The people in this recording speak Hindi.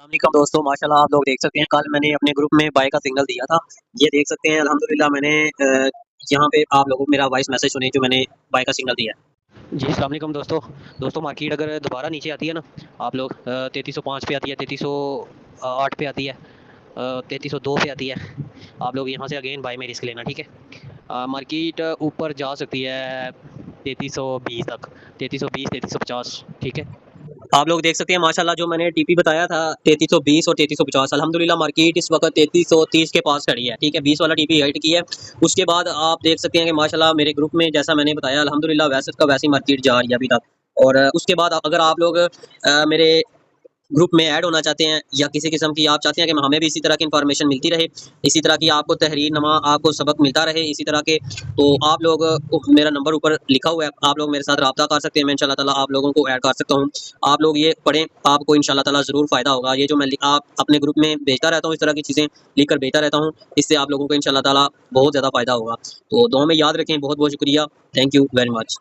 वालेकुम दोस्तों, माशाल्लाह आप लोग देख सकते हैं कल मैंने अपने ग्रुप में बाय का सिग्नल दिया था। ये देख सकते हैं अल्हम्दुलिल्लाह मैंने यहाँ पे आप लोगों को मेरा वॉइस मैसेज सुने जो मैंने बाय का सिग्नल दिया है। जी अस्सलाम वालेकुम दोस्तों। मार्केट अगर दोबारा नीचे आती है ना, आप लोग 3305 पे आती है, 3308 पे आती है, 3302 पे आती है, आप लोग यहाँ से अगेन बाय में रिस्क लेना, ठीक है। मार्केट ऊपर जा सकती है 3320 तक, 3320 3350, ठीक है। आप लोग देख सकते हैं माशाल्लाह जो मैंने टीपी बताया था 3320 और 3350, अल्हम्दुलिल्लाह मार्केट इस वक्त 3330 के पास खड़ी है, ठीक है। 20 वाला टीपी हिट की है। उसके बाद आप देख सकते हैं कि माशाल्लाह मेरे ग्रुप में जैसा मैंने बताया अल्हम्दुलिल्लाह वैसे का वैसी मार्केट जा रही है अभी तक। और उसके बाद अगर आप लोग मेरे ग्रुप में ऐड होना चाहते हैं या किसी किस्म की आप चाहते हैं कि हमें भी इसी तरह की इन्फॉर्मेशन मिलती रहे, इसी तरह की आपको तहरीर नमा आपको सबक मिलता रहे इसी तरह के, तो आप लोग मेरा नंबर ऊपर लिखा हुआ है, आप लोग मेरे साथ रब्ता कर सकते हैं। मैं इंशाल्लाह ताला आप लोगों को ऐड कर सकता हूँ। आप लोग ये पढ़ें, आपको इंशाल्लाह ताला ज़रूर फ़ायदा होगा। ये जो मैं आप अपने ग्रुप में भेजता रहता हूँ, इस तरह की चीज़ें लिख कर भेजता रहता हूँ, इससे आप लोगों को इंशाल्लाह ताला बहुत ज़्यादा फ़ायदा होगा। तो दुआ में याद रखें। बहुत बहुत शुक्रिया। Thank you very much.